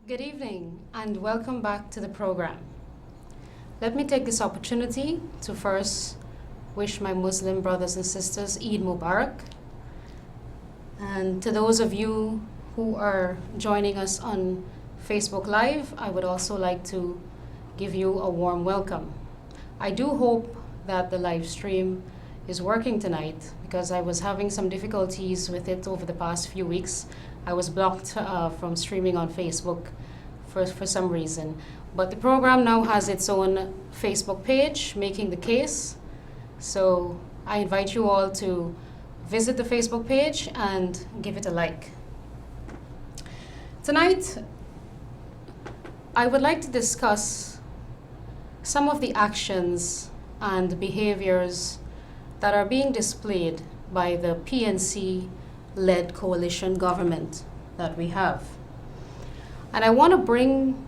Good evening and welcome back to the program. Let me take this opportunity to first wish my Muslim brothers and sisters Eid Mubarak. And to those of you who are joining us on Facebook Live, I would also like to give you a warm welcome. I do hope that the live stream is working tonight because I was having some difficulties with it over the past few weeks. I was blocked from streaming on Facebook for some reason. But the program now has its own Facebook page, Making the Case. So I invite you all to visit the Facebook page and give it a like. Tonight, I would like to discuss some of the actions and behaviors that are being displayed by the PNC-led coalition government that we have. And I want to bring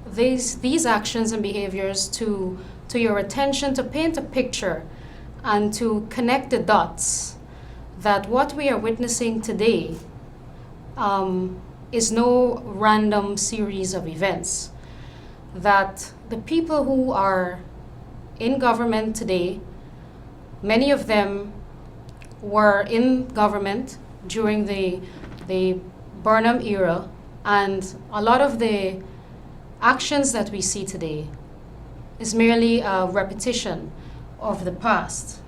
these actions and behaviors to your attention to paint a picture and to connect the dots that what we are witnessing today is no random series of events. That the people who are in government today, many of them were in government during the Burnham era, and a lot of the actions that we see today is merely a repetition of the past.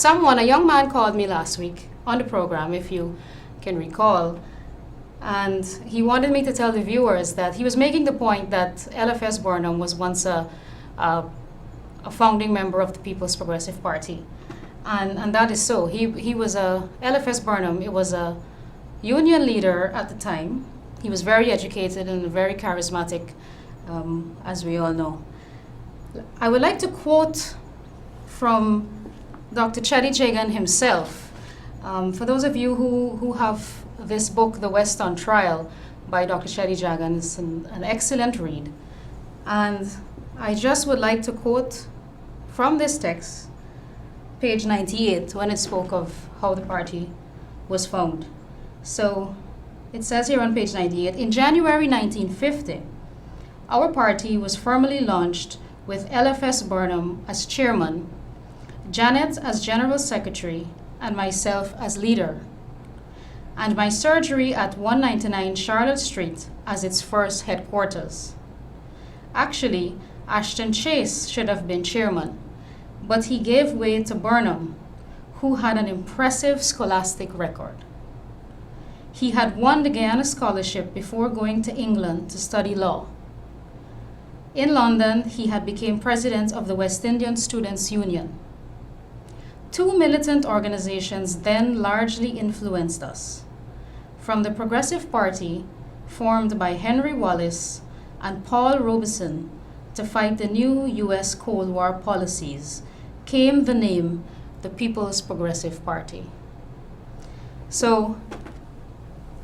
A young man called me last week on the program, if you can recall, and he wanted me to tell the viewers that he was making the point that LFS Burnham was once a founding member of the People's Progressive Party. And that is so. He was LFS Burnham, it was a union leader at the time. He was very educated and very charismatic, as we all know. I would like to quote from Dr. Chadi Jagan himself. For those of you who have this book, The West on Trial, by Dr. Chadi Jagan, it's an excellent read. And I just would like to quote from this text, page 98, when it spoke of how the party was found. So it says here on page 98, in January 1950, our party was formally launched with LFS Burnham as chairman, Janet as general secretary, and myself as leader, and my surgery at 199 Charlotte Street as its first headquarters. Actually, Ashton Chase should have been chairman, but he gave way to Burnham, who had an impressive scholastic record. He had won the Guyana Scholarship before going to England to study law. In London, he had become president of the West Indian Students' Union. Two militant organizations then largely influenced us. From the Progressive Party, formed by Henry Wallace and Paul Robeson to fight the new U.S. Cold War policies, came the name the People's Progressive Party. So,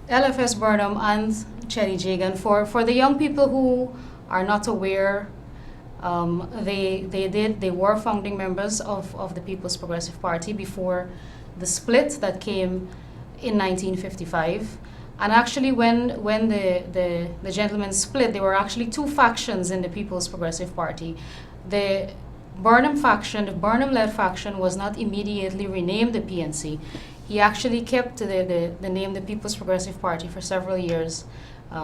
LFS Burnham and Chadi Jagan, for the young people who are not aware, they were founding members of the People's Progressive Party before the split that came in 1955. And actually when the gentlemen split, there were actually two factions in the People's Progressive Party. The Burnham faction, the Burnham-led faction, was not immediately renamed the PNC. He actually kept the name the People's Progressive Party for several years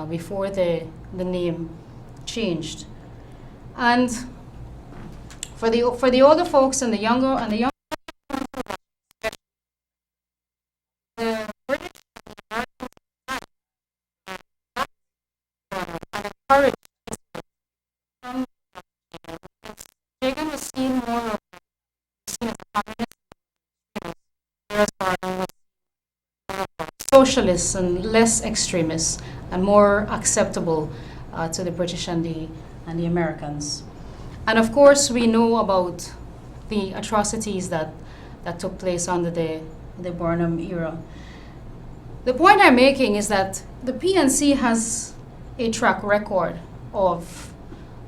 before the name changed. And for the older folks and the younger the British encouraged Jagan was seen more seen as a communist, whereas Burnham was socialists and less extremists and more acceptable to the British and the Americans. And of course, we know about the atrocities that took place under the Burnham era. The point I'm making is that the PNC has a track record of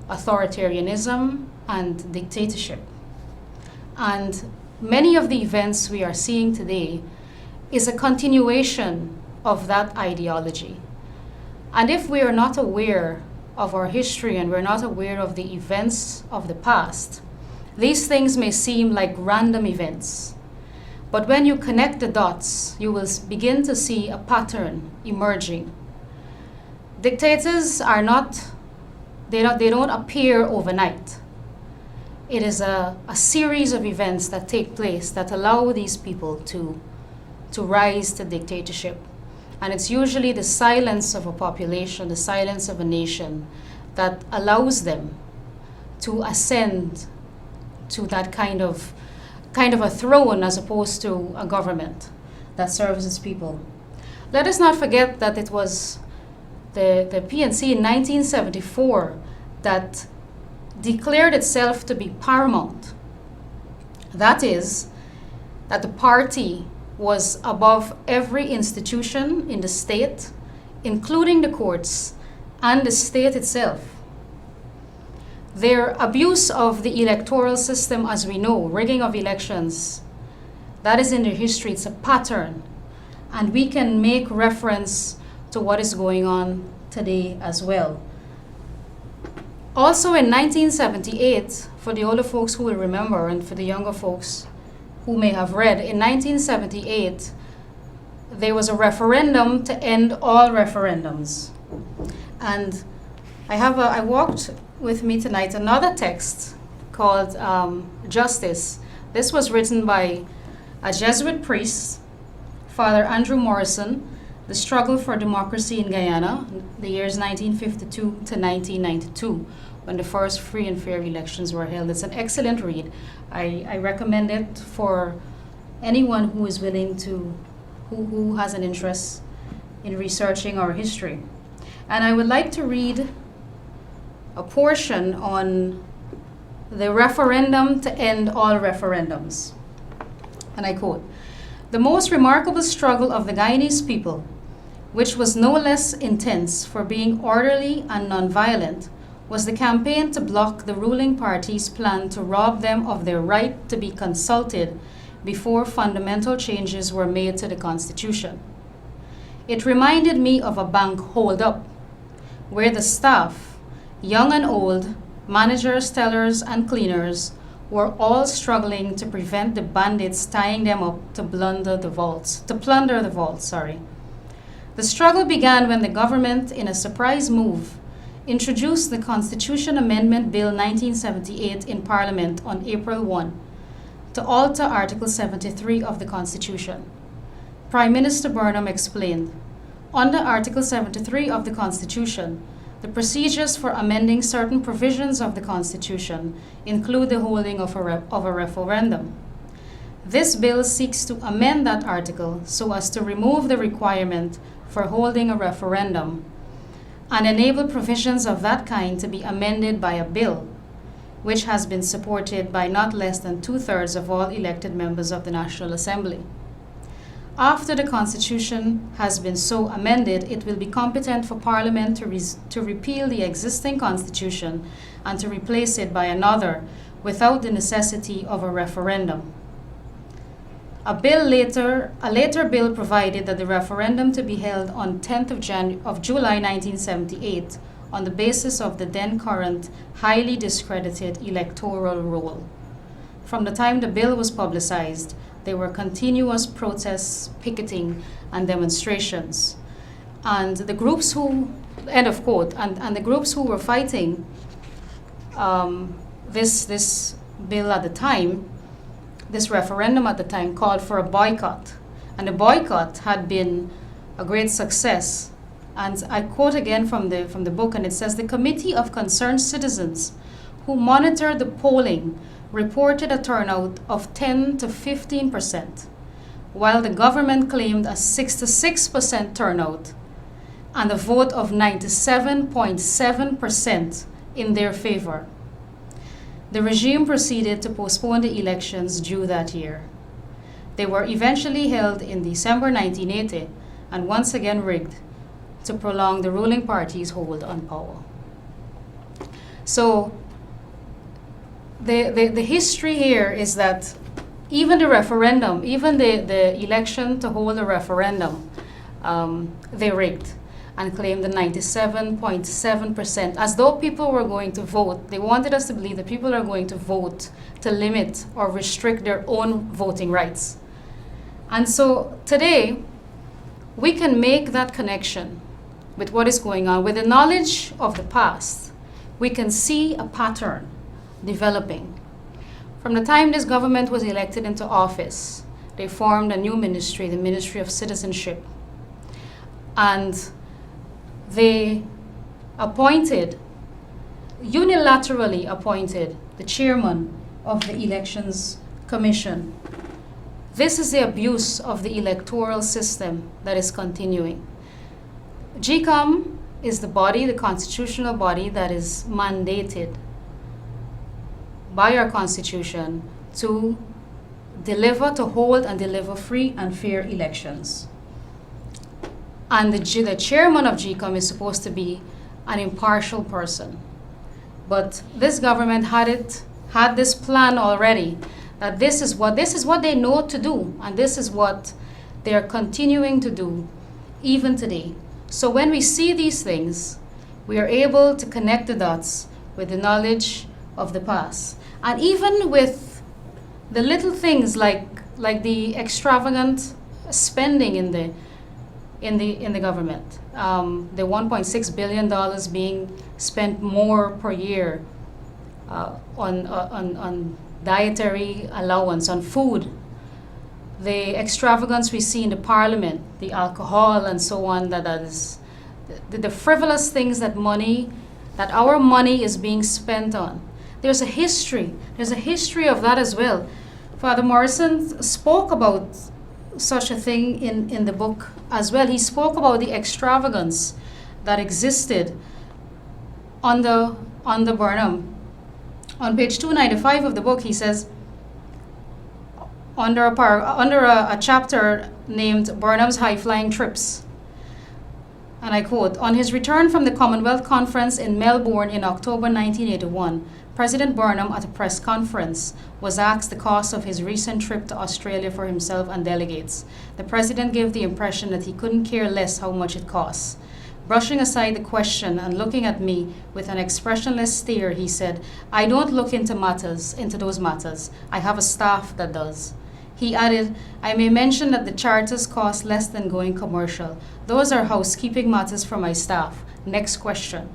authoritarianism and dictatorship. And many of the events we are seeing today is a continuation of that ideology. And if we are not aware of our history and we're not aware of the events of the past, these things may seem like random events. But when you connect the dots, you will begin to see a pattern emerging. Dictators are not, they don't appear overnight. It is a series of events that take place that allow these people to rise to dictatorship. And it's usually the silence of a population, the silence of a nation, that allows them to ascend to that kind of a throne as opposed to a government that serves its people. Let us not forget that it was the PNC in 1974 that declared itself to be paramount. That is, that the party was above every institution in the state, including the courts and the state itself. Their abuse of the electoral system, as we know, rigging of elections, that is in their history. It's a pattern. And we can make reference to what is going on today as well. Also in 1978, for the older folks who will remember and for the younger folks who may have read, in 1978, there was a referendum to end all referendums. And I walked with me tonight another text called Justice. This was written by a Jesuit priest, Father Andrew Morrison, The Struggle for Democracy in Guyana, the years 1952 to 1992, when the first free and fair elections were held. It's an excellent read. I recommend it for anyone who is willing to, who has an interest in researching our history. And I would like to read a portion on the referendum to end all referendums. And I quote, "The most remarkable struggle of the Guyanese people, which was no less intense for being orderly and nonviolent, was the campaign to block the ruling party's plan to rob them of their right to be consulted before fundamental changes were made to the Constitution. It reminded me of a bank hold-up, where the staff, young and old, managers, tellers, and cleaners, were all struggling to prevent the bandits tying them up to plunder the vaults. The struggle began when the government, in a surprise move, introduced the Constitution Amendment Bill 1978 in Parliament on April 1 to alter Article 73 of the Constitution. Prime Minister Burnham explained, under Article 73 of the Constitution, the procedures for amending certain provisions of the Constitution include the holding of a referendum. This bill seeks to amend that article so as to remove the requirement for holding a referendum and enable provisions of that kind to be amended by a bill, which has been supported by not less than 2/3 of all elected members of the National Assembly. After the Constitution has been so amended, it will be competent for Parliament to repeal the existing Constitution and to replace it by another without the necessity of a referendum. A later bill provided that the referendum to be held on 10th of July 1978 on the basis of the then current highly discredited electoral roll. From the time the bill was publicized, there were continuous protests, picketing, and demonstrations. And the groups who, end of quote, and the groups who were fighting this bill at the time, this referendum at the time, called for a boycott. And the boycott had been a great success. And I quote again from the book, and it says, "The Committee of Concerned Citizens who monitored the polling reported a turnout of 10 to 15%, while the government claimed a 66% turnout and a vote of 97.7% in their favor. The regime proceeded to postpone the elections due that year. They were eventually held in December 1980 and once again rigged to prolong the ruling party's hold on power." So the history here is that even the referendum, even the election to hold a referendum, they rigged. and claimed the 97.7%, as though people were going to vote. They wanted us to believe that people are going to vote to limit or restrict their own voting rights. And so today, we can make that connection with what is going on. With the knowledge of the past, we can see a pattern developing. From the time this government was elected into office, they formed a new ministry, the Ministry of Citizenship. And they unilaterally appointed the chairman of the Elections Commission. This is the abuse of the electoral system that is continuing. GCOM is the body, the constitutional body, that is mandated by our Constitution to hold and deliver free and fair elections. And the chairman of GCOM is supposed to be an impartial person. But this government had this plan already, that this is what they know to do, and this is what they are continuing to do even today. So when we see these things, we are able to connect the dots with the knowledge of the past. And even with the little things like the extravagant spending in the government, the $1.6 billion being spent more per year on dietary allowance, on food, the extravagance we see in the parliament, the alcohol and so on, that is the frivolous things that our money is being spent on. There's a history of that as well. Father Morrison spoke about such a thing in the book as well. He spoke about the extravagance that existed under Burnham. On page 295 of the book, he says, under a chapter named Burnham's High-Flying Trips, and I quote, "On his return from the Commonwealth Conference in Melbourne in October 1981, President Burnham, at a press conference, was asked the cost of his recent trip to Australia for himself and delegates. The president gave the impression that he couldn't care less how much it costs. Brushing aside the question and looking at me with an expressionless stare, he said, 'I don't look into those matters. I have a staff that does.' He added, 'I may mention that the charters cost less than going commercial. Those are housekeeping matters for my staff. Next question.'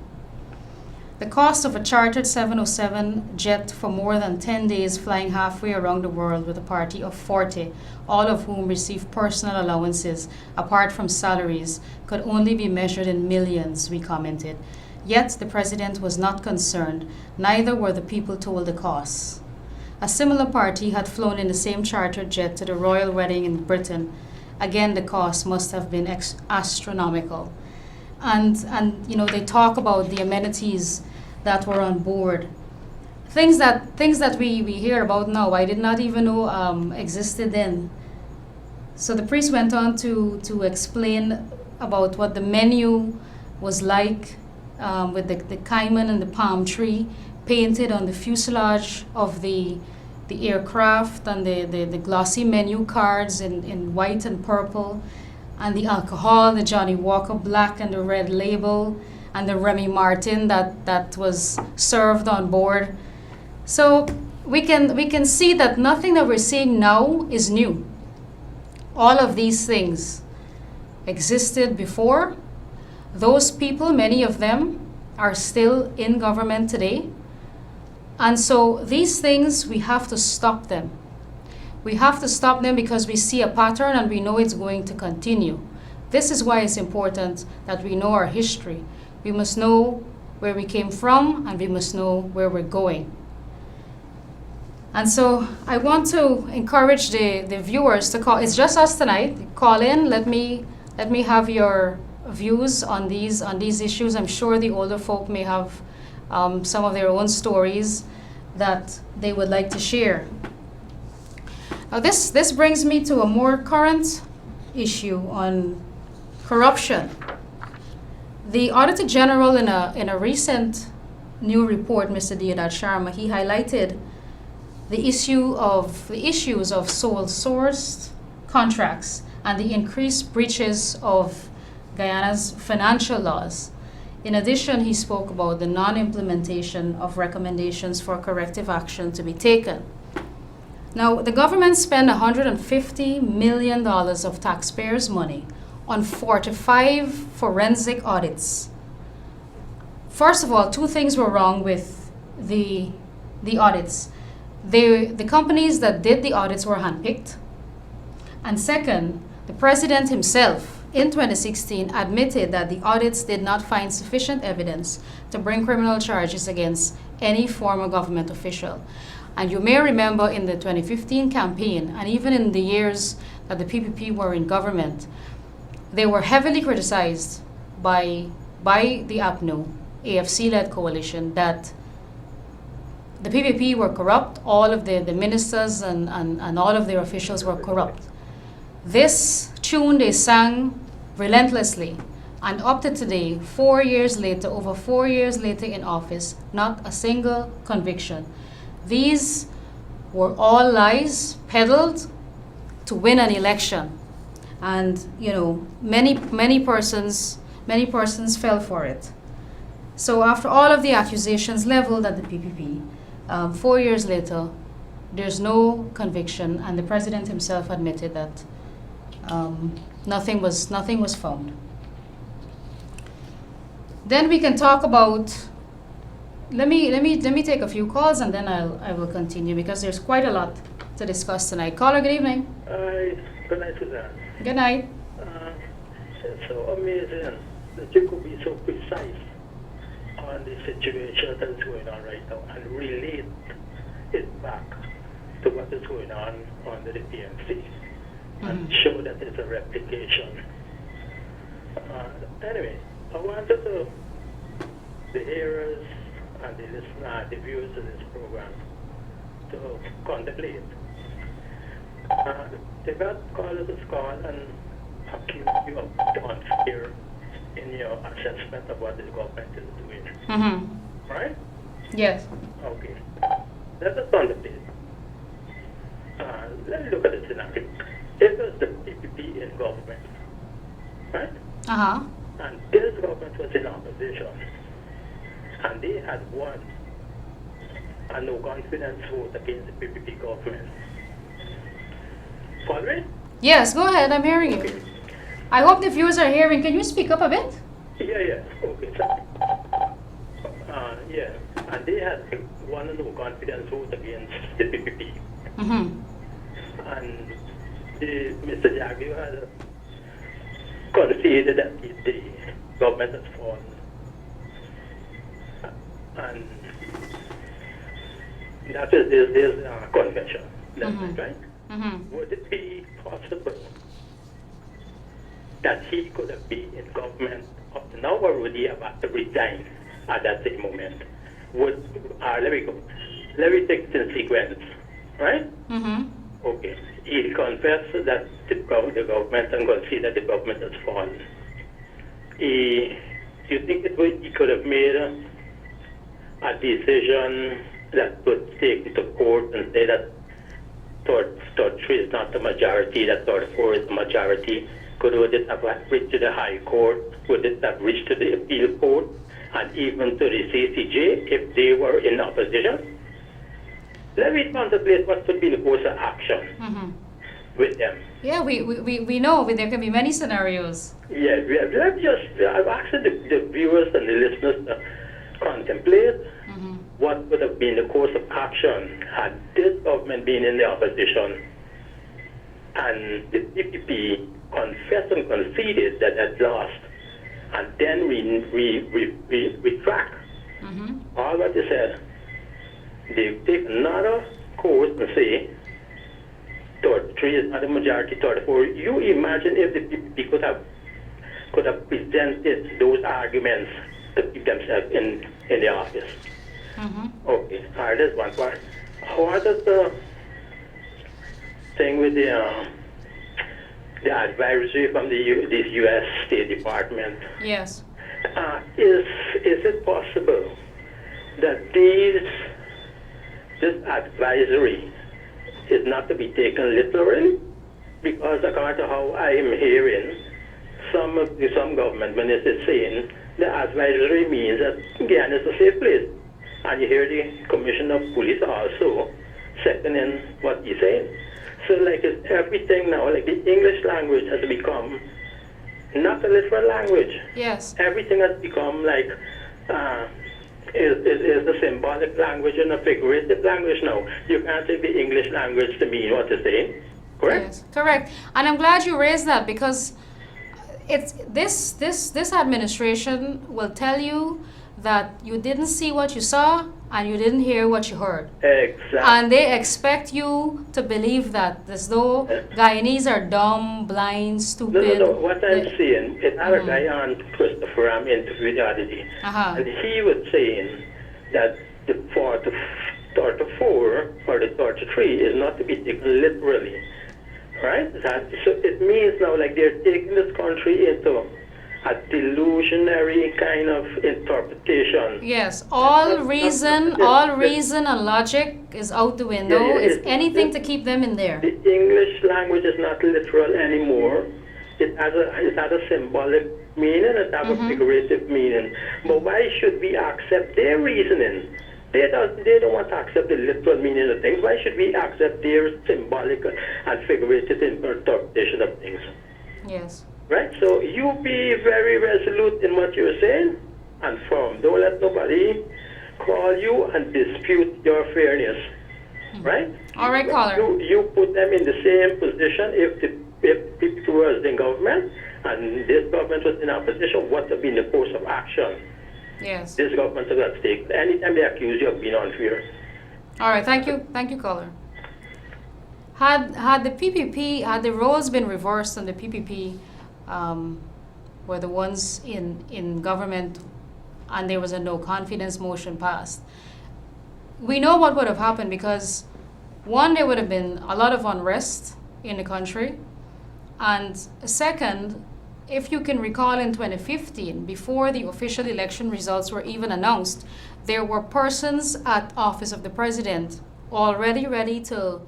The cost of a chartered 707 jet for more than 10 days flying halfway around the world with a party of 40, all of whom receive personal allowances apart from salaries, could only be measured in millions," we commented. Yet the president was not concerned, neither were the people told the costs. A similar party had flown in the same chartered jet to the royal wedding in Britain. Again, the cost must have been astronomical. And they talk about the amenities that were on board. Things that we hear about now, I did not even know existed then. So the priest went on to explain about what the menu was like, with the cayman and the palm tree painted on the fuselage of the aircraft, and the glossy menu cards in white and purple, and the alcohol, the Johnny Walker Black and the red label, and the Remy Martin that was served on board. So we can see that nothing that we're seeing now is new. All of these things existed before. Those people, many of them, are still in government today. And so these things, we have to stop them. We have to stop them because we see a pattern and we know it's going to continue. This is why it's important that we know our history. We must know where we came from, and we must know where we're going. And so I want to encourage the viewers to call. It's just us tonight. Call in. Let me have your views on these issues. I'm sure the older folk may have some of their own stories that they would like to share. Now this brings me to a more current issue on corruption. The Auditor General in a recent new report, Mr. Deodat Sharma, he highlighted the issues of sole sourced contracts and the increased breaches of Guyana's financial laws. In addition, he spoke about the non-implementation of recommendations for corrective action to be taken. Now, the government spent $150 million of taxpayers' money on 45 forensic audits. First of all, two things were wrong with the audits. The companies that did the audits were handpicked. And second, the president himself in 2016 admitted that the audits did not find sufficient evidence to bring criminal charges against any former government official. And you may remember in the 2015 campaign, and even in the years that the PPP were in government, they were heavily criticized by the APNO, AFC-led coalition, that the PPP were corrupt, all of the ministers and all of their officials were corrupt. This tune they sang relentlessly, and up to today, 4 years later, over 4 years later in office, not a single conviction. These were all lies peddled to win an election, and many persons fell for it. So after all of the accusations leveled at the PPP, 4 years later, there's no conviction, and the president himself admitted that nothing was found. Then we can talk about. Let me take a few calls, and then I will continue, because there's quite a lot to discuss tonight. Caller, good evening. Good night, Susan. Good night. It's so amazing that you could be so precise on the situation that is going on right now and relate it back to what is going on under the PNC and show that it's a replication. Anyway, I wanted to the hearers and the listeners, the viewers of this program, to contemplate. They got callers to call and accuse you of unfair in your assessment of what the government is doing. Right? Yes. Okay. Let us contemplate. Let's look at the scenario. If there's the PPP in government, right? And this government was in opposition, and they had won a no confidence vote against the PPP government. Following? Yes, go ahead. I'm hearing you. Okay. I hope the viewers are hearing. Can you speak up a bit? Yeah. Okay. Yeah. And they had won a no confidence vote against the PPP. And Mr. Jaggi had conceded that the government has fallen. And that is this confession. That's right? Would it be possible that he could have been in government up to now, or would he have had to resign at that same moment? Let me take it in sequence, right? Okay. He confessed that the government and conceded that the government has fallen. You think he could have made a decision that would take to court and say that third 3 is not the majority, that third 4 is the majority? Would it have reached to the High Court? Would it have reached to the Appeal Court? And even to the CCJ if they were in opposition? Let me contemplate what would be the course of action with them. Yeah, we know there can be many scenarios. Yeah, I've asked the viewers and the listeners to contemplate what would have been the course of action had this government been in the opposition and the PPP confessed and conceded that had lost, and then we track all what they said. They take another course and say, third 3 is not the majority, third 4. You imagine if the PPP could have presented those arguments to keep themselves in the office. Okay, all right, that's one part. What is the thing with the advisory from this U.S. State Department? Yes. Is it possible that this advisory is not to be taken literally? Because according to how I am hearing some government when it is saying the advisory means that Guyana is a safe place. And you hear the Commissioner of Police also seconding what he's saying. So like it's everything now, like the English language has become not a literal language. Yes. Everything has become like is the symbolic language and a figurative language now. You can't take the English language to mean what it's saying. Correct? Yes, correct. And I'm glad you raised that, because it's this administration will tell you that you didn't see what you saw and you didn't hear what you heard. Exactly. And they expect you to believe that, as though Guyanese are dumb, blind, stupid. No. What I'm saying, it had a guy on Christopher Ram interviewed the other day, and he was saying that the 34 or the 33 is not to be taken literally, right? So it means now like they're taking this country into a delusionary kind of interpretation. Yes, all reason and logic is out the window. It's anything to keep them in there. The English language is not literal anymore. It has a symbolic meaning, it has a figurative meaning. But why should we accept their reasoning? They don't want to accept the literal meaning of things. Why should we accept their symbolic and figurative interpretation of things? Yes. Right? So you be very resolute in what you're saying and firm. Don't let nobody call you and dispute your fairness. Right? All right, caller. You put them in the same position if people was in government and this government was in opposition, what would be the course of action? Yes. This government is at stake. Anytime they accuse you of being unfair. All right, thank you, caller. Had the roles been reversed and the PPP were the ones in government and there was a no confidence motion passed, we know what would have happened, because one, there would have been a lot of unrest in the country, and second, if you can recall, in 2015, before the official election results were even announced, there were persons at office of the president already ready to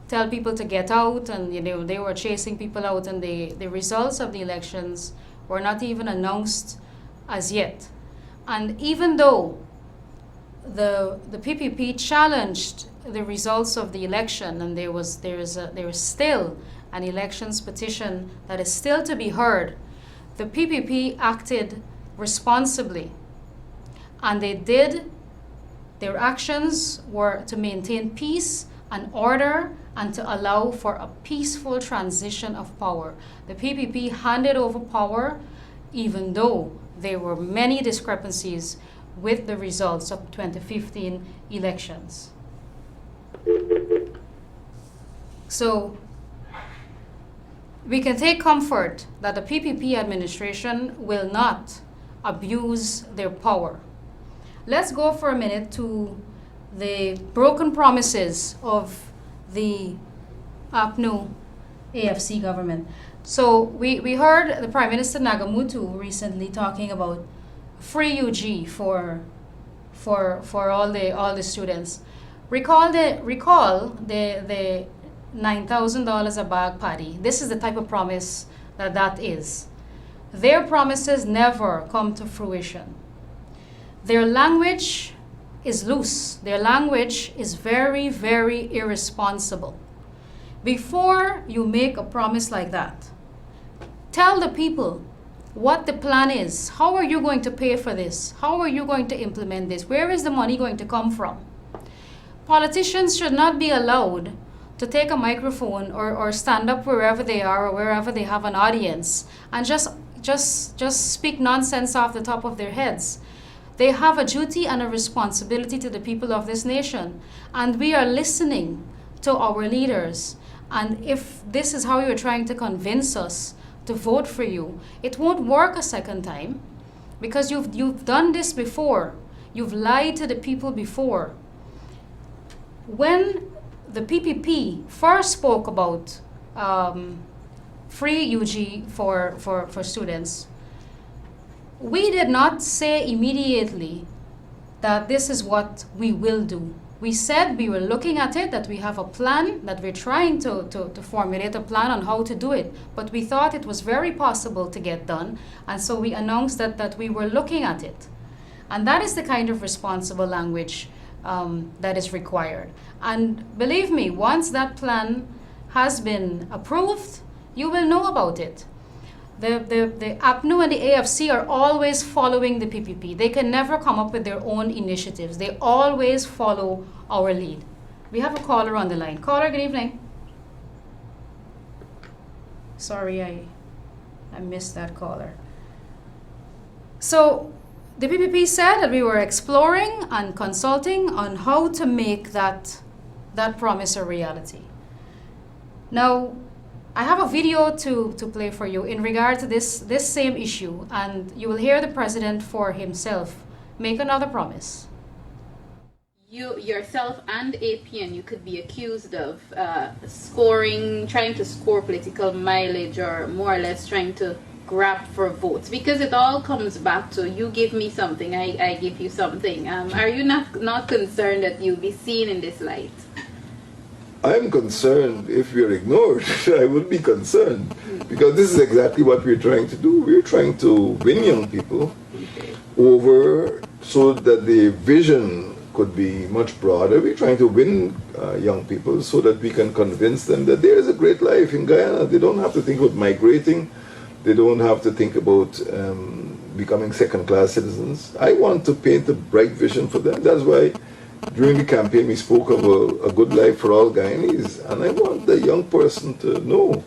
tell people to get out, and they were chasing people out, and the results of the elections were not even announced as yet. And even though the PPP challenged the results of the election, and there is still an elections petition that is still to be heard, the PPP acted responsibly, and their actions were to maintain peace and order and to allow for a peaceful transition of power. The PPP handed over power even though there were many discrepancies with the results of 2015 elections. So we can take comfort that the PPP administration will not abuse their power. Let's go for a minute to the broken promises of the APNU AFC government. So we heard the Prime Minister Nagamutu recently talking about free UG for all the students. Recall the $9,000 a bag paddy. This is the type of promise that is. Their promises never come to fruition. Their language is loose. Their language is very, very irresponsible. Before you make a promise like that, tell the people what the plan is. How are you going to pay for this? How are you going to implement this? Where is the money going to come from? Politicians should not be allowed to take a microphone or stand up wherever they are or wherever they have an audience and just speak nonsense off the top of their heads. They have a duty and a responsibility to the people of this nation, and we are listening to our leaders. And if this is how you're trying to convince us to vote for you, it won't work a second time, because you've done this before. You've lied to the people before. When the PPP first spoke about free UG for students, we did not say immediately that this is what we will do. We said we were looking at it, that we have a plan, that we're trying to formulate a plan on how to do it. But we thought it was very possible to get done, and so we announced that we were looking at it. And that is the kind of responsible language that is required. And believe me, once that plan has been approved, you will know about it. The APNU and the AFC are always following the PPP. They can never come up with their own initiatives. They always follow our lead. We have a caller on the line. Caller, good evening. Sorry, I missed that caller. So the PPP said that we were exploring and consulting on how to make that promise a reality. Now, I have a video to play for you in regard to this same issue, and you will hear the president for himself make another promise. You yourself and APN, you could be accused of trying to score political mileage, or more or less trying to grab for votes, because it all comes back to you give me something, I give you something. Are you not concerned that you'll be seen in this light? I'm concerned if we are ignored. I would be concerned, because this is exactly what we're trying to do. We're trying to win young people over so that the vision could be much broader. We're trying to win young people so that we can convince them that there is a great life in Guyana. They don't have to think about migrating. They don't have to think about becoming second-class citizens. I want to paint a bright vision for them. That's why during the campaign we spoke of a good life for all Guyanese. And I want the young person to know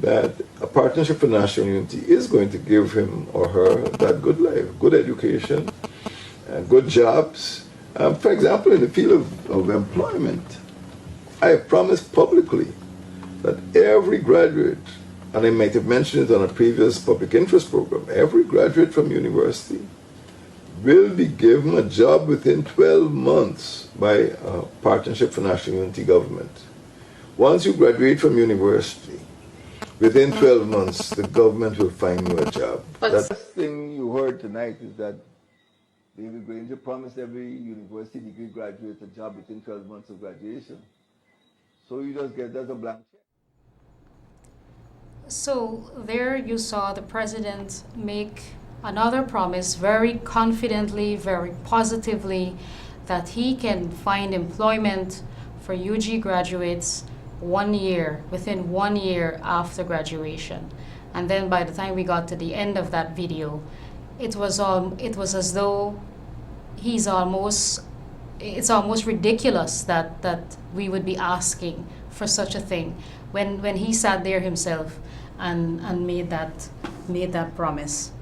that a Partnership for National Unity is going to give him or her that good life, good education, good jobs. For example, in the field of employment, I have promised publicly that every graduate, and I might have mentioned it on a previous public interest program, every graduate from university will be given a job within 12 months by a Partnership for National Unity government. Once you graduate from university, within 12 months, the government will find you a job. The last thing you heard tonight is that David Granger promised every university degree graduate a job within 12 months of graduation. So you just get that a blank check. So there you saw the president make another promise very confidently, very positively, that he can find employment for UG graduates within 1 year after graduation. And then by the time we got to the end of that video, it was as though it's almost ridiculous that we would be asking for such a thing when he sat there himself and made that promise.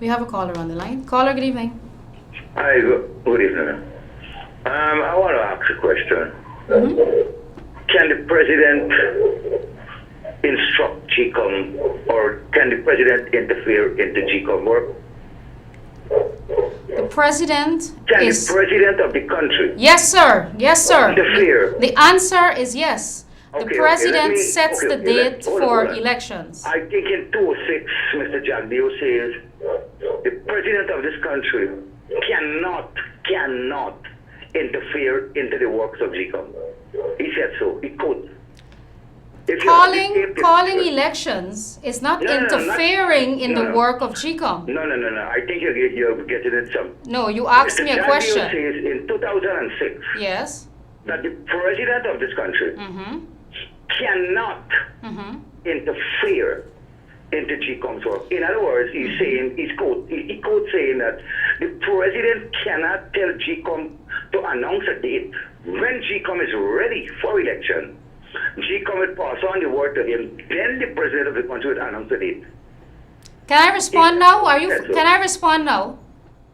We have a caller on the line. Caller, good evening. Hi, good evening. I want to ask a question. Mm-hmm. Can the president instruct GCOM, or can the president interfere into GCOM work? The president Can is... the president of the country Yes, sir. Yes, sir. interfere? The answer is yes. The Okay, president okay, sets the date hold for on. elections. I think in 2006, Mr. Jagdeo says the president of this country cannot interfere into the works of GCOM. He said so. He could. If you have the tape, Calling elections is not No, no, no, interfering in no, the no. work of GCOM. No. I think you're getting it some. No, you asked Mr. me a Jagdeo question. says in 2006 Yes. that the president of this country Mm-hmm. cannot Mm-hmm. interfere into GCOM's work. In other words, he's saying, he quotes saying that the president cannot tell GCOM to announce a date. When GCOM is ready for election, GCOM will pass on the word to him, then the president of the country will announce the date. Can I respond now? Yes, sir. Can I respond now?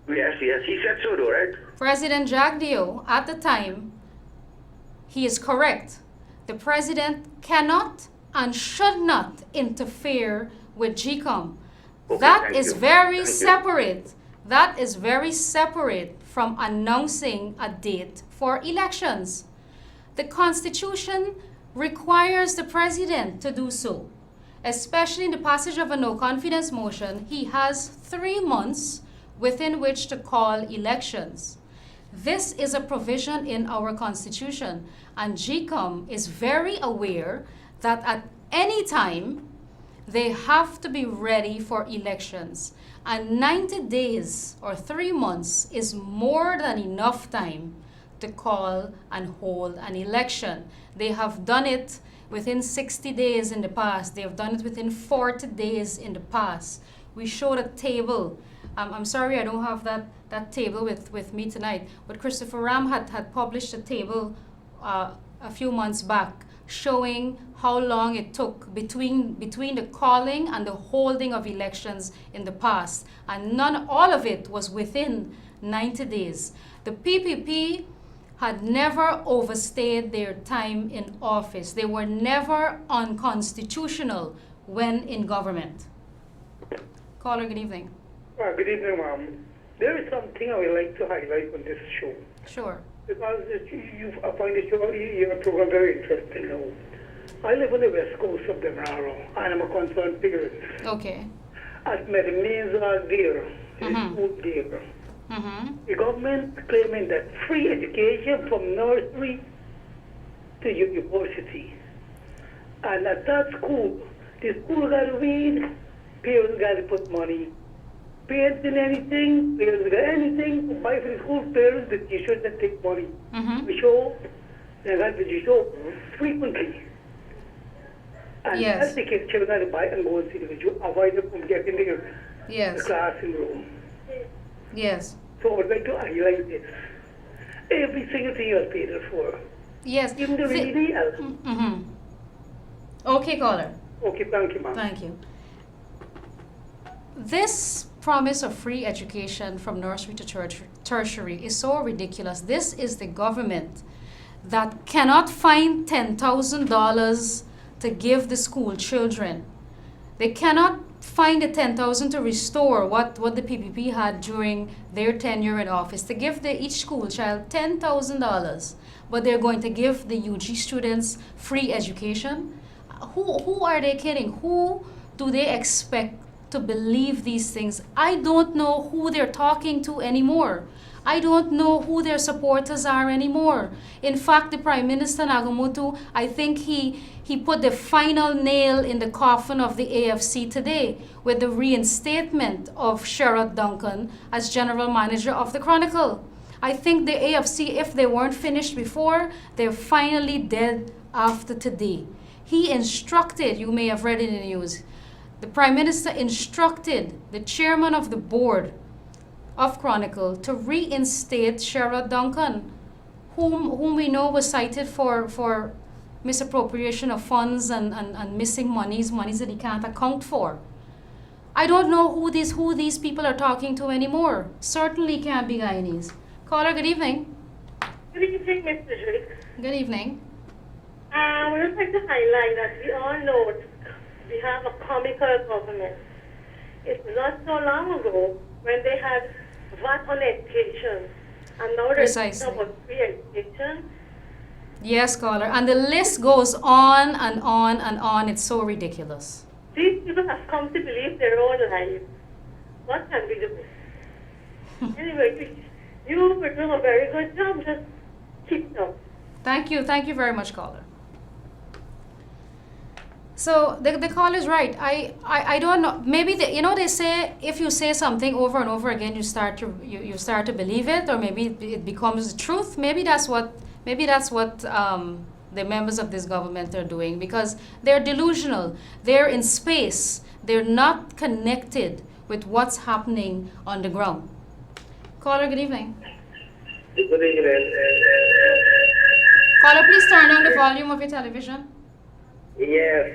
Yes, he said so though, right? President Jagdeo, at the time, he is correct. The president cannot and should not interfere with GCOM. Okay, That thank is you. very Thank you. separate. That is very separate from announcing a date for elections. The Constitution requires the president to do so. Especially in the passage of a no-confidence motion, he has 3 months within which to call elections. This is a provision in our Constitution, and GCOM is very aware that at any time they have to be ready for elections. And 90 days or 3 months is more than enough time to call and hold an election. They have done it within 60 days in the past. They have done it within 40 days in the past. We showed a table. I'm sorry I don't have that table with me tonight, but Christopher Ram had published a table a few months back showing how long it took between the calling and the holding of elections in the past. And all of it was within 90 days. The PPP had never overstayed their time in office. They were never unconstitutional when in government. Caller, good evening. Good evening, ma'am. There is something I would like to highlight on this show. Sure. Because I find your program very interesting now. I live on the west coast of Demerara, and I'm a concerned parent. Okay. As many means are there, school there. The government claiming that free education from nursery to university. And at that school, the school got to read, parents got to put money. Parents in anything, parents got anything, buy for the school, parents, the teachers that take money. We show, they got the show frequently. And Yes. as the kids, children got to buy and go and see the video, avoid them from getting there. Yes. The classroom. Yes. So I would like to highlight this. Every single thing you're paid for. Yes. Even the remedial. Okay, caller. Okay, thank you, ma'am. Thank you. This promise of free education from nursery to tertiary is so ridiculous. This is the government that cannot find $10,000 to give the school children. They cannot find the $10,000 to restore what the PPP had during their tenure in office, to give each school child $10,000, but they're going to give the UG students free education. Who are they kidding? Who do they expect to believe these things? I don't know who they're talking to anymore. I don't know who their supporters are anymore. In fact, the Prime Minister Nagamutu, I think he put the final nail in the coffin of the AFC today with the reinstatement of Sherrod Duncan as General Manager of the Chronicle. I think the AFC, if they weren't finished before, they're finally dead after today. He instructed, you may have read it in the news, the Prime Minister instructed the chairman of the board of Chronicle to reinstate Sherrod Duncan, whom we know was cited for misappropriation of funds and missing monies that he can't account for. I don't know who these people are talking to anymore. Certainly can't be Guyanese. Caller, good evening. Good evening, Mr. Drake. Good evening. I would like to highlight that we all know we have a comical government. It's not so long ago when they had VAT on education, and now there's about free education. Yes, caller. And the list goes on and on and on. It's so ridiculous. These people have come to believe their own lives. What can we do? Anyway, you were doing a very good job. Just keep it up. Thank you. Thank you very much, caller. So the call is right. I don't know. Maybe they say if you say something over and over again, you start to believe it, or maybe it becomes the truth. Maybe that's what the members of this government are doing, because they're delusional. They're in space. They're not connected with what's happening on the ground. Caller, good evening. Good evening. Caller, please turn down the volume of your television. Yes,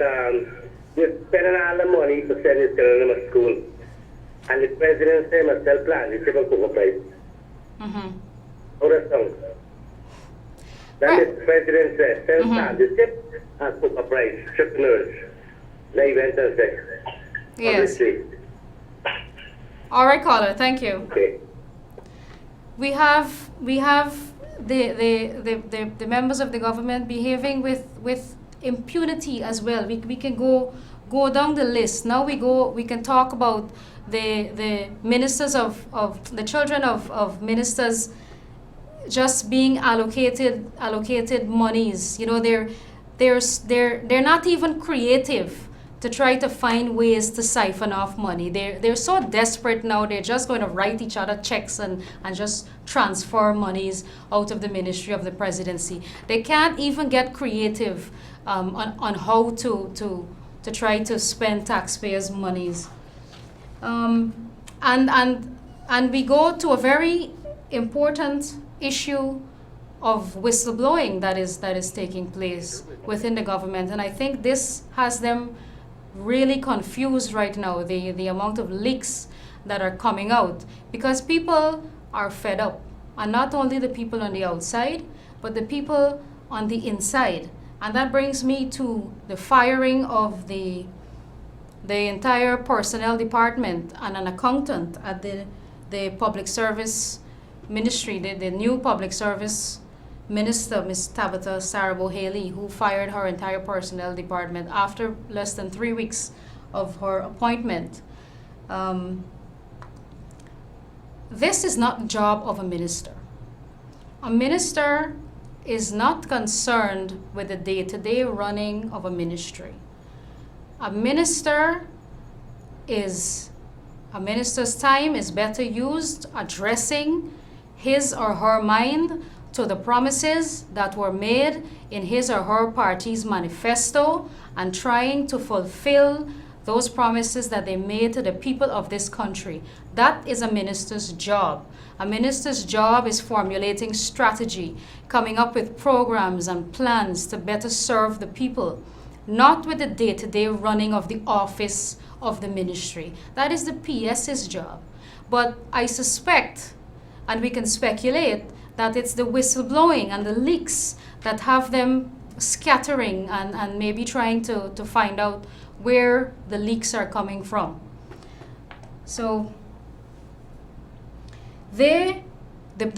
we're spending all the money to send his children to school. And the president said must sell plans, it's even cocoa price. How does that sound? That is the president said, sell plans, it's chip and cocoa price, entrepreneurs. Now he went and said, Yes. obviously. All right, caller. Thank you. Okay. We have the members of the government behaving with impunity as well. We can go down the list. Now we can talk about the ministers of the children of ministers just being allocated monies. You know, they're not even creative to try to find ways to siphon off money. They're so desperate now, they're just going to write each other checks and just transfer monies out of the Ministry of the Presidency. They can't even get creative on how to try to spend taxpayers' monies. And we go to a very important issue of whistleblowing that is taking place within the government, and I think this has them really confused right now, the amount of leaks that are coming out, because people are fed up, and not only the people on the outside but the people on the inside. And that brings me to the firing of the entire personnel department and an accountant at the public service ministry, the new public service minister, Ms. Tabitha Saraboe-Haley, who fired her entire personnel department after less than 3 weeks of her appointment. This is not the job of a minister. A minister is not concerned with the day-to-day running of a ministry. A minister's time is better used addressing his or her mind to the promises that were made in his or her party's manifesto and trying to fulfill those promises that they made to the people of this country. That is a minister's job. A minister's job is formulating strategy, coming up with programs and plans to better serve the people, not with the day-to-day running of the office of the ministry. That is the PS's job. But I suspect, and we can speculate, that it's the whistleblowing and the leaks that have them scattering and maybe trying to find out where the leaks are coming from. So the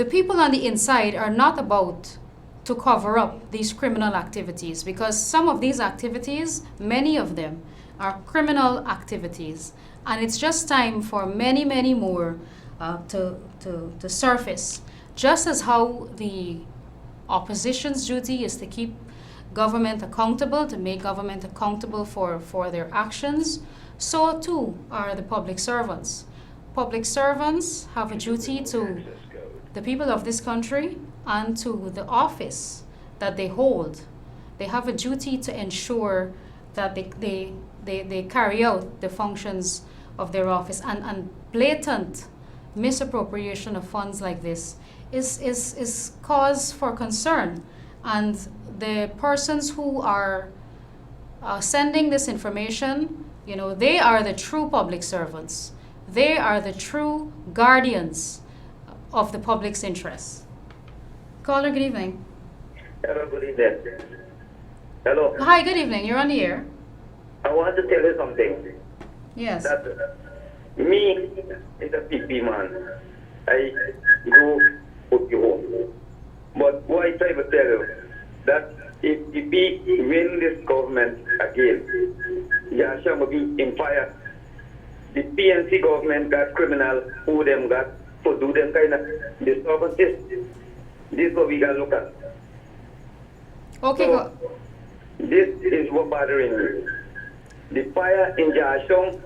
people on the inside are not about to cover up these criminal activities, because some of these activities, many of them, are criminal activities, and it's just time for many, many more to surface. Just as how the opposition's duty is to keep government accountable, to make government accountable for their actions, so too are the public servants. Public servants have a duty to the people of this country and to the office that they hold. They have a duty to ensure that they carry out the functions of their office, and blatant misappropriation of funds like this is cause for concern. And the persons who are sending this information, you know, they are the true public servants. They are the true guardians of the public's interests. Caller, good evening. Hello, good evening. Hello. Hi, good evening. You're on the air. I want to tell you something. Yes. That me, is a PP man, I go put you home. But what I try to tell you, that if we win this government again, Yasha will be in fire. The PNC government got criminal who them got to do them kind of disturbances. This is what we got to look at. Okay. So, this is what bothering me. The fire in Jashong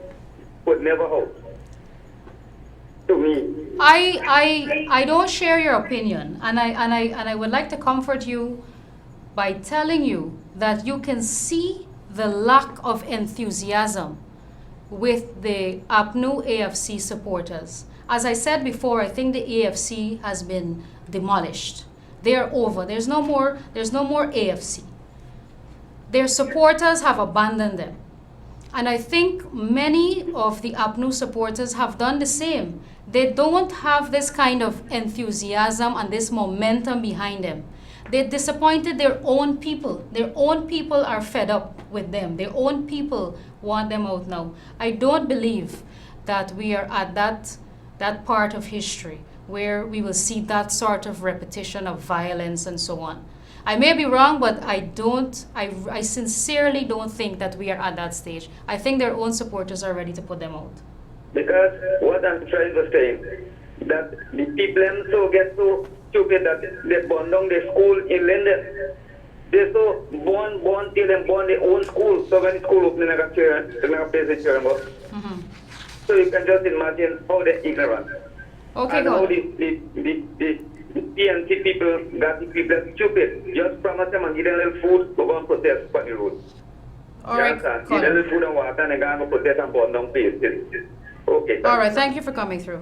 would never out. To me. I don't share your opinion, and I would like to comfort you by telling you that you can see the lack of enthusiasm with the APNU AFC supporters. As I said before, I think the AFC has been demolished. They are over. There's no more AFC. Their supporters have abandoned them. And I think many of the APNU supporters have done the same. They don't have this kind of enthusiasm and this momentum behind them. They disappointed their own people. Their own people are fed up with them. Their own people want them out now. I don't believe that we are at that part of history where we will see that sort of repetition of violence and so on. I may be wrong, but I sincerely don't think that we are at that stage. I think their own supporters are ready to put them out. Because what I'm trying to say, that the people them so get so stupid that they burn down the school in London. They so born till them born their own school. So when the school opening, they're gonna place the children. So you can just imagine how they're ignorant. Okay, and how the PNC people got the people stupid. Just promise them and give them a little food, go and protest on the road. All right, give them a little food and water and go and protest and burn down places. Okay. All right, thank you for coming through.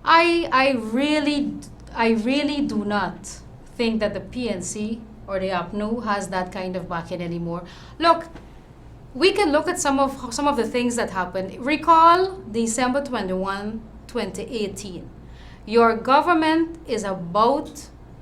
I really do not think that the PNC or the APNU has that kind of backing anymore. Look, we can look at some of the things that happened. Recall December 21, 2018. Your government is about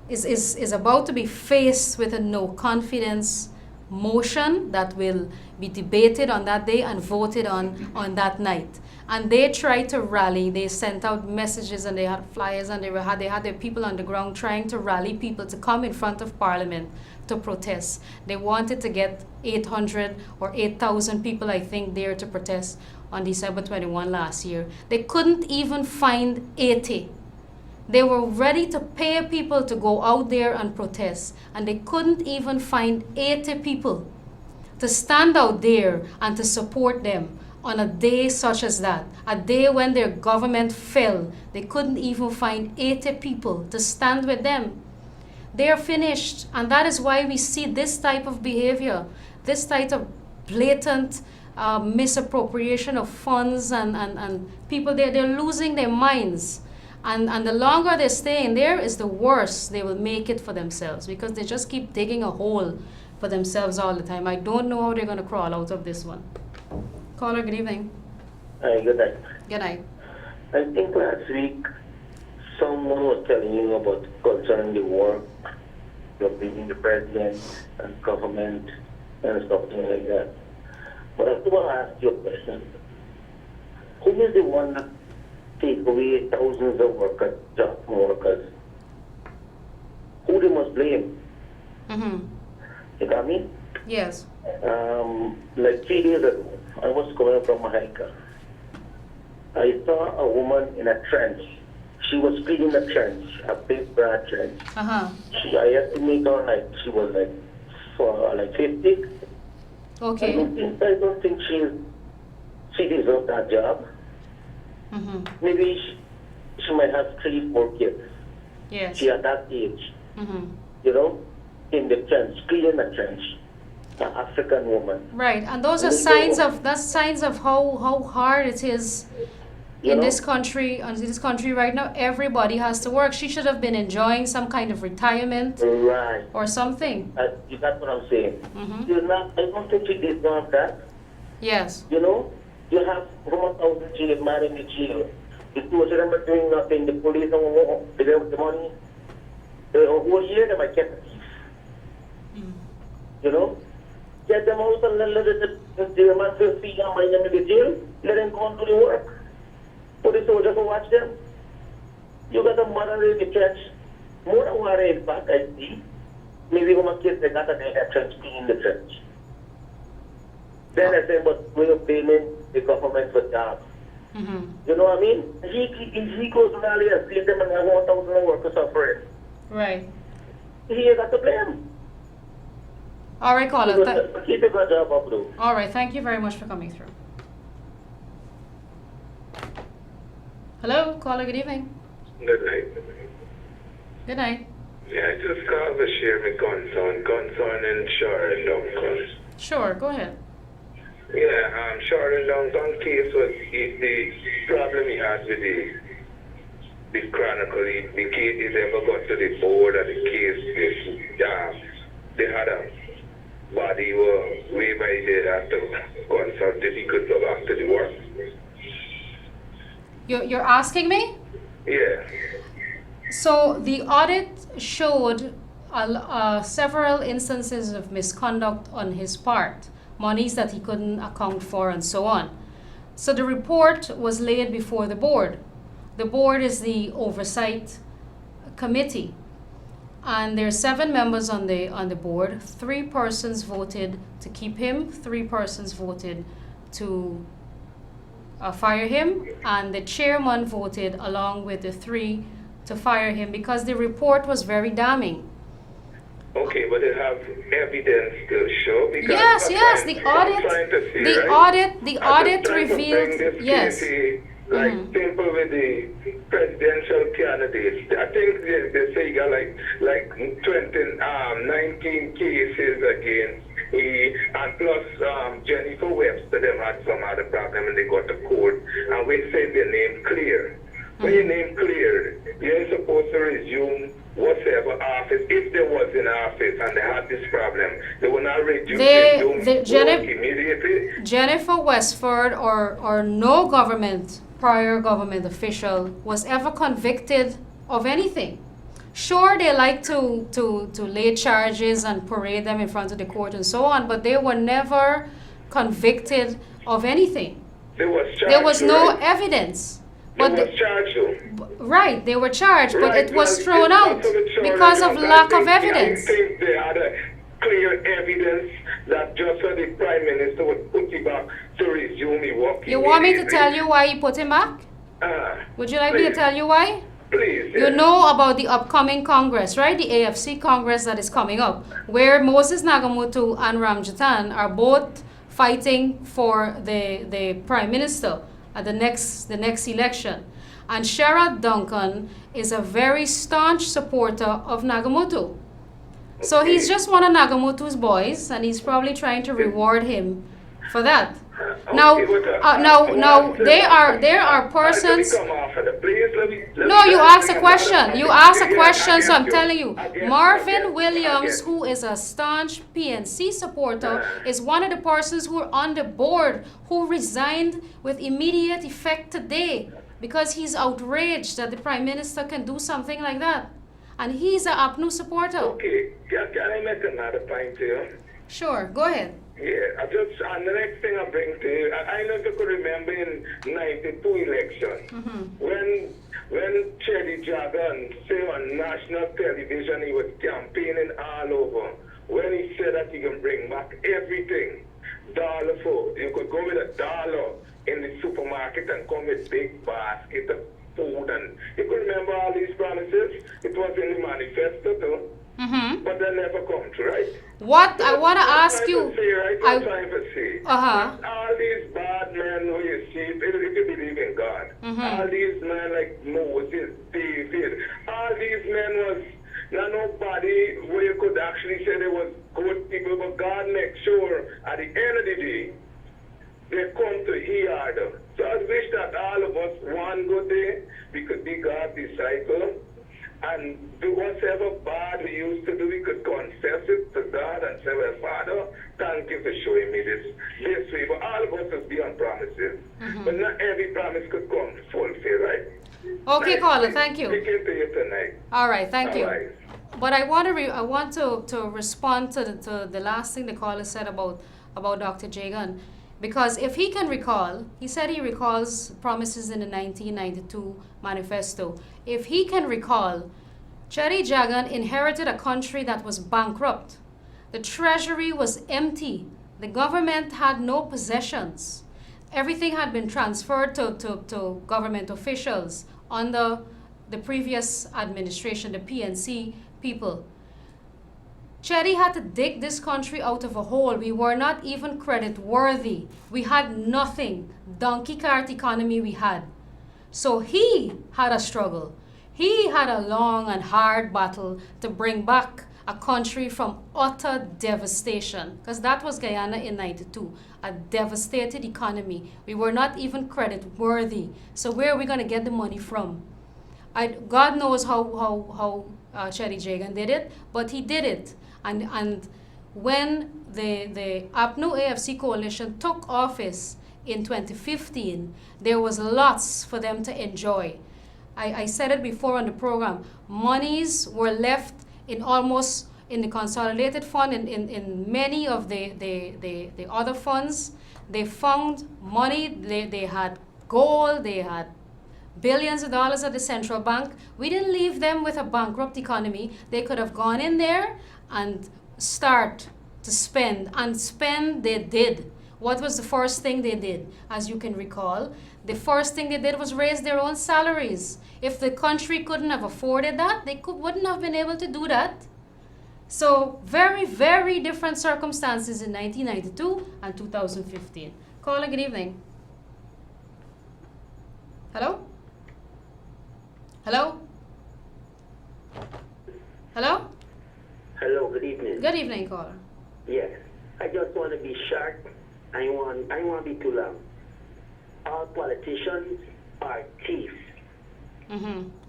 to be faced with a no confidence motion that will be debated on that day and voted on that night. And they tried to rally. They sent out messages and they had flyers and they had their people on the ground trying to rally people to come in front of Parliament to protest. They wanted to get 800 or 8,000 people, I think, there to protest on December 21 last year. They couldn't even find 80. They were ready to pay people to go out there and protest, and they couldn't even find 80 people to stand out there and to support them on a day such as that, a day when their government fell. They couldn't even find 80 people to stand with them. They are finished, and that is why we see this type of behavior, this type of blatant misappropriation of funds, and people, they're losing their minds. And the longer they're staying there is the worse they will make it for themselves, because they just keep digging a hole for themselves all the time. I don't know how they're going to crawl out of this one. Caller, good evening. Hi, good night. Good night. I think last week someone was telling you about concerning the war between the president and government and something like that. But I want to ask you a question. Who is the one that take away thousands of workers, job from workers? Who they must blame? You got me? Yes. Like 3 days ago, I was coming from Mahika. I saw a woman in a trench. She was cleaning a trench, a big broad trench. I estimate her like she was like 50. Okay. I don't think she deserved that job. Maybe she might have 3-4 kids. Yes. She at that age, you know, in the trench, cleaning a trench. An African woman. Right, and those are signs of how hard it is in this country. In this country right now, everybody has to work. She should have been enjoying some kind of retirement, right, or something. That's what I'm saying. I don't think she deserves that. Yes. You know, you have women out in jail, man in the jail. The two of them are doing nothing. The police don't they get the money. The whole year they might get the thief. You know. Get them out and let the man feel free and bring them to the jail. Let them go and do the work. Put the soldiers to watch them. You got a mother in the church. More than one in fact, I see. Maybe when my kids, they got a church, clean the church. Then I say, but we're blaming the government for jobs. You know what I mean? He goes to Raleigh and sees them and have 1,000 workers suffering. Right. He got to blame. All right, caller. Keep a good job up, though. All right, thank you very much for coming through. Hello, caller, good evening. Good night. Good night. Yeah, I just called to share my concern in Shorten Duncan. Sure, go ahead. Yeah, Shorten Duncan case was the problem he had with the Chronicle. The case is ever got to the board of the case. They had a body way by there after consulted, he could go back to the work. You're asking me? Yeah. So the audit showed several instances of misconduct on his part, monies that he couldn't account for and so on. So the report was laid before the board. The board is the oversight committee. And there are 7 members on the board. 3 persons voted to keep him. 3 persons voted to fire him, and the chairman voted along with the 3 to fire him because the report was very damning. Okay, but they have evidence to show because Yes, the audit revealed, yes. Like simple with the presidential candidates. I think they say you got like 19 cases against he, and plus Jennifer Webster, them had some other problem and they got to court and we said their name clear. When your name cleared, you're supposed to resume whatever office, if they was in office and they had this problem, they will not resume immediately. Jennifer Westford or no prior government official was ever convicted of anything. Sure, they like to lay charges and parade them in front of the court and so on, but they were never convicted of anything. There was no evidence. They was charged. Right, they were charged, but it was thrown out because of lack of evidence. I think they had a clear evidence that just so the Prime Minister would put him back to resume his work. You want me to tell you why he put him back? Would you like me to tell you why? Please. You know about the upcoming Congress, right? The AFC Congress that is coming up, where Moses Nagamootoo and Ramjatan are both fighting for the Prime Minister at the next election. And Sherrod Duncan is a very staunch supporter of Nagamootoo. So he's just one of Nagamotoo's boys, and he's probably trying to reward him for that. Now, there are persons. No, you asked a question. You asked a question, so I'm telling you. Marvin Williams, who is a staunch PNC supporter, is one of the persons who are on the board who resigned with immediate effect today because he's outraged that the Prime Minister can do something like that. And he's an APNU supporter. Okay, can I make another point here? Sure, go ahead. Yeah, and the next thing I bring to you, I know you could remember in 92 election, when Chelly Jagan said on national television he was campaigning all over, when he said that he can bring back everything, $1 for, you could go with $1 in the supermarket and come with big basket of food, and you could remember all these promises. It was in the manifesto too. But they never come to, right? What I want to ask you, I'm trying to say, all these bad men who you see, if you believe in God, all these men like Moses, David, all these men was not nobody where you could actually say they was good people, but God makes sure at the end of the day, they come to hear them. So I wish that all of us one good day, we could be God's disciple and do whatever bad we used to do, we could confess it to God and say, well, Father, thank you for showing me this way. But all of us is beyond promises. But not every promise could come fulfilled, right? Okay, caller, thank you. Speaking to you tonight. All right, thank you. Right. But I want to respond to the last thing the caller said about Dr. Jagan. Because if he can recall, he said he recalls promises in the 1992 manifesto. If he can recall, Chelly Jagan inherited a country that was bankrupt. The treasury was empty. The government had no possessions. Everything had been transferred to government officials under the previous administration, the PNC people. Chelly had to dig this country out of a hole. We were not even credit worthy. We had nothing. Donkey cart economy we had. So he had a struggle. He had a long and hard battle to bring back a country from utter devastation. Because that was Guyana in 92. A devastated economy. We were not even credit worthy. So where are we going to get the money from? God knows how Chelly Jagan did it, but he did it. And when the APNU AFC coalition took office in 2015, there was lots for them to enjoy. I said it before on the program. Monies were left in the consolidated fund, in many of the other funds. They found money, they had gold, they had billions of dollars at the central bank. We didn't leave them with a bankrupt economy. They could have gone in there and start to spend, and spend they did. What was the first thing they did? As you can recall, the first thing they did was raise their own salaries. If the country couldn't have afforded that, they wouldn't have been able to do that. So very, very different circumstances in 1992 and 2015. Caller, good evening. Hello? Hello? Hello? Hello, good evening. Good evening, caller. Yes, I just want to be short. I want to be too long. All politicians are thieves.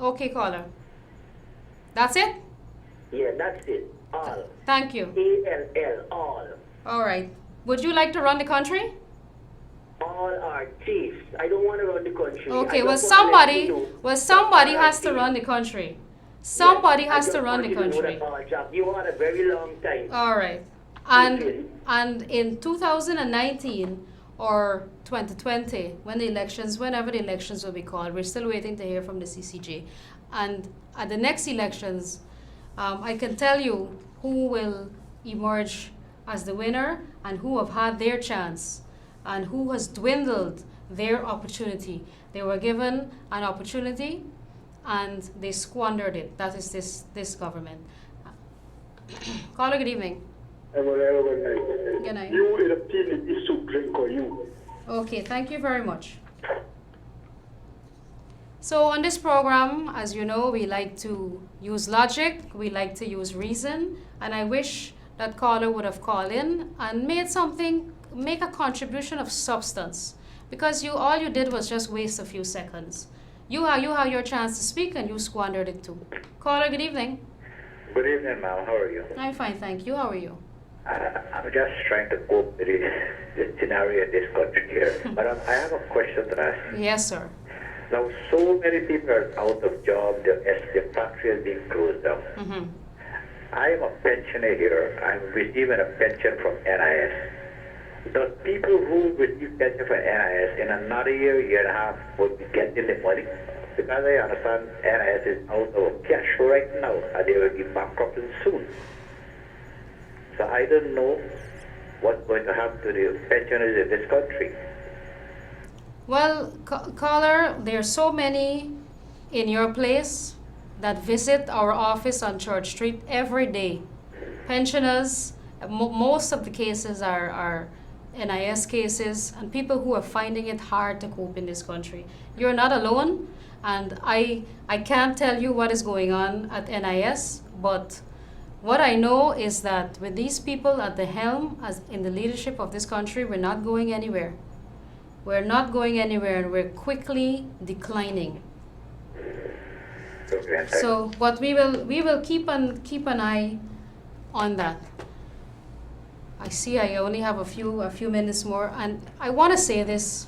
Okay, caller. That's it? Yeah, that's it. All. Thank you. ALL, all. All right. Would you like to run the country? All are thieves. I don't want to run the country. Okay, well somebody has to run the country. Somebody has to run the country. You want a very long time. All right. And in 2019 or 2020, whenever the elections will be called, we're still waiting to hear from the CCJ. And at the next elections, I can tell you who will emerge as the winner and who have had their chance and who has dwindled their opportunity. They were given an opportunity and they squandered it. That is this government. Caller, good evening. Good night. Good night. You in a team is to drink or you. Okay, thank you very much. So on this program, as you know, we like to use logic, we like to use reason, and I wish that caller would have called in and make a contribution of substance, because all you did was just waste a few seconds. You had your chance to speak and you squandered it too. Caller, good evening. Good evening, ma'am. How are you? I'm fine, thank you. How are you? I'm just trying to cope with the scenario in this country here. But I have a question to ask. Yes, sir. Now, so many people are out of job. The factory is being closed down. I am a pensioner here. I'm receiving a pension from NIS. The people who receive pension from NIS in another year and a half will be getting the money. Because I understand NIS is out of cash right now and they will be bankrupting soon. So I don't know what's going to happen to the pensioners in this country. Well, caller, there are so many in your place that visit our office on Church Street every day. Pensioners, most of the cases are NIS cases, and people who are finding it hard to cope in this country. You're not alone, and I can't tell you what is going on at NIS, but what I know is that with these people at the helm, as in the leadership of this country, we're not going anywhere. We're not going anywhere, and we're quickly declining. So, but we will keep an eye on that. I see I only have a few minutes more, and I want to say this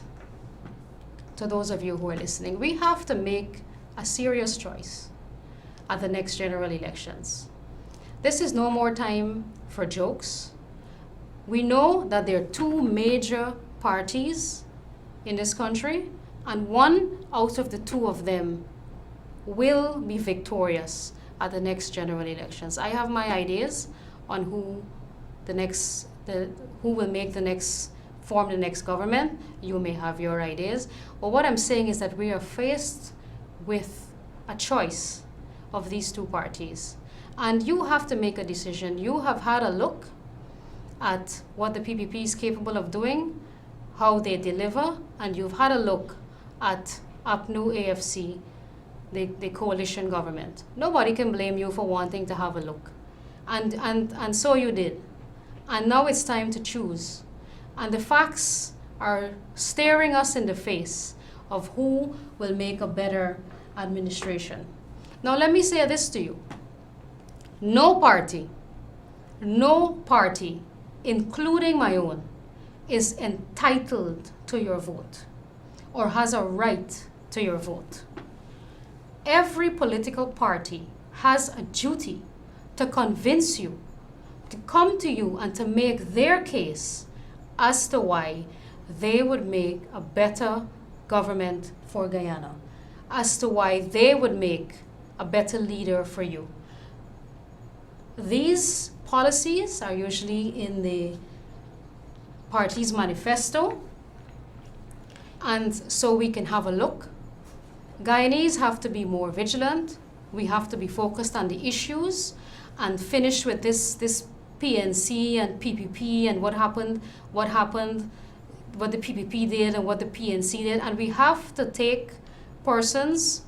to those of you who are listening. We have to make a serious choice at the next general elections. This is no more time for jokes. We know that there are two major parties in this country, and one out of the two of them will be victorious at the next general elections. I have my ideas on who will form the next government. You may have your ideas. But what I'm saying is that we are faced with a choice of these two parties. And you have to make a decision. You have had a look at what the PPP is capable of doing, how they deliver, and you've had a look at APNU AFC, the coalition government. Nobody can blame you for wanting to have a look. And so you did. And now it's time to choose. And the facts are staring us in the face of who will make a better administration. Now let me say this to you. No party, including my own, is entitled to your vote or has a right to your vote. Every political party has a duty to convince you, to come to you and to make their case as to why they would make a better government for Guyana, as to why they would make a better leader for you. These policies are usually in the party's manifesto, and so we can have a look. Guyanese have to be more vigilant. We have to be focused on the issues and finish with this PNC and PPP and what happened, what the PPP did and what the PNC did. And we have to take persons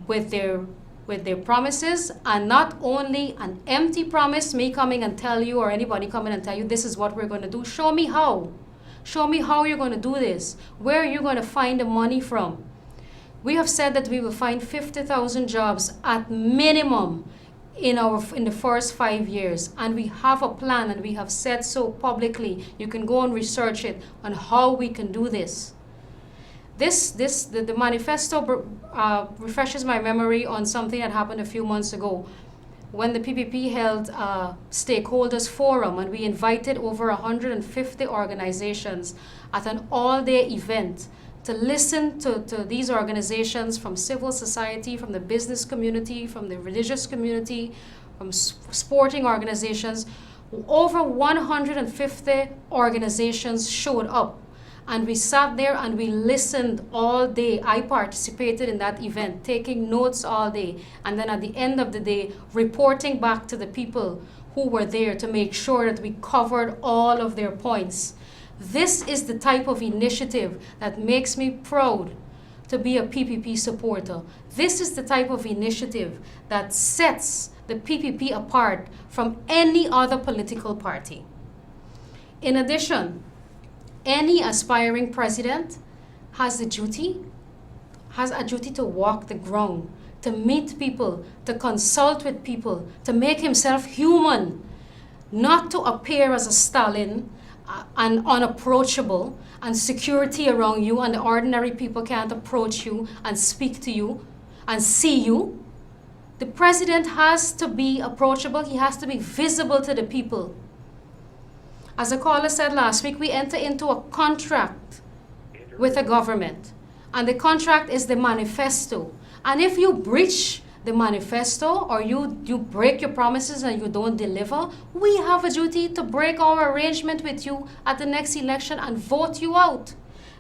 with their promises, and not only an empty promise, me coming and tell you or anybody coming and tell you this is what we're going to do. Show me how. Show me how you're going to do this. Where are you going to find the money from? We have said that we will find 50,000 jobs at minimum in the first 5 years, and we have a plan, and we have said so publicly. You can go and research it on how we can do this. The manifesto refreshes my memory on something that happened a few months ago when the PPP held a stakeholders forum, and we invited over 150 organizations at an all-day event to listen to these organizations from civil society, from the business community, from the religious community, from sporting organizations. Over 150 organizations showed up, and we sat there and we listened all day. I participated in that event, taking notes all day, and then at the end of the day, reporting back to the people who were there to make sure that we covered all of their points. This is the type of initiative that makes me proud to be a PPP supporter. This is the type of initiative that sets the PPP apart from any other political party. In addition, any aspiring president has a duty to walk the ground, to meet people, to consult with people, to make himself human, not to appear as a Stalin and unapproachable, and security around you, and the ordinary people can't approach you and speak to you and see you. The president has to be approachable. He has to be visible to the people. As a caller said last week, we enter into a contract with a government, and the contract is the manifesto. And if you breach the manifesto, or you break your promises and you don't deliver, we have a duty to break our arrangement with you at the next election and vote you out.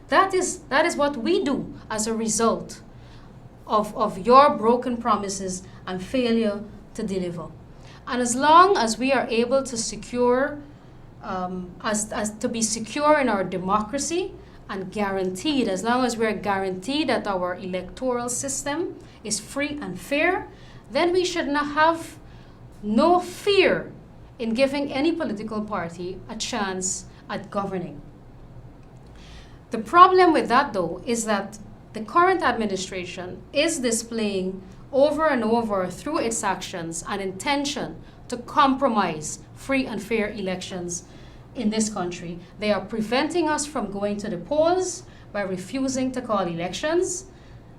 That is what we do as a result of your broken promises and failure to deliver. And as long as we are able to secure, to be secure in our democracy and guaranteed, as long as we're guaranteed that our electoral system is free and fair, then we should not have no fear in giving any political party a chance at governing. The problem with that, though, is that the current administration is displaying over and over through its actions an intention to compromise free and fair elections in this country. They are preventing us from going to the polls by refusing to call elections,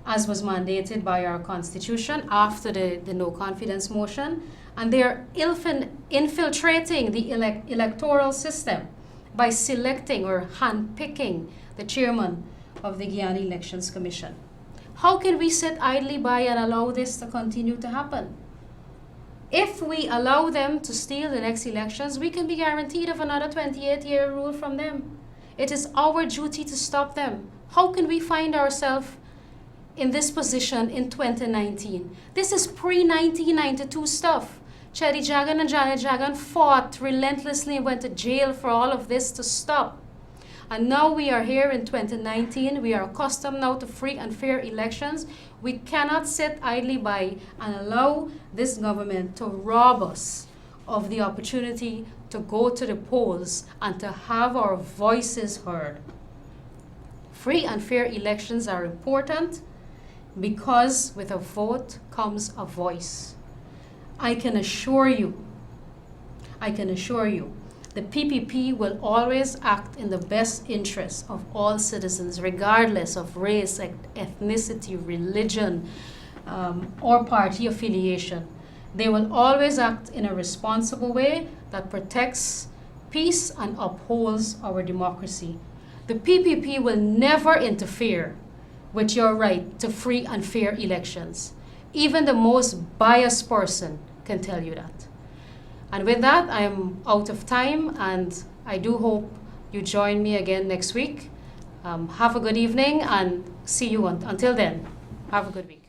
as was mandated by our constitution after the no confidence motion. And they are infiltrating the electoral system by selecting or handpicking the chairman of the Guyana Elections Commission. How can we sit idly by and allow this to continue to happen? If we allow them to steal the next elections, we can be guaranteed of another 28-year rule from them. It is our duty to stop them. How can we find ourselves in this position in 2019? This is pre-1992 stuff. Chetty Jagan and Janet Jagan fought relentlessly and went to jail for all of this to stop. And now we are here in 2019. We are accustomed now to free and fair elections. We cannot sit idly by and allow this government to rob us of the opportunity to go to the polls and to have our voices heard. Free and fair elections are important because with a vote comes a voice. I can assure you, the PPP will always act in the best interest of all citizens, regardless of race, ethnicity, religion, or party affiliation. They will always act in a responsible way that protects peace and upholds our democracy. The PPP will never interfere with your right to free and fair elections. Even the most biased person can tell you that. And with that, I am out of time, and I do hope you join me again next week. Have a good evening and see you until then. Have a good week.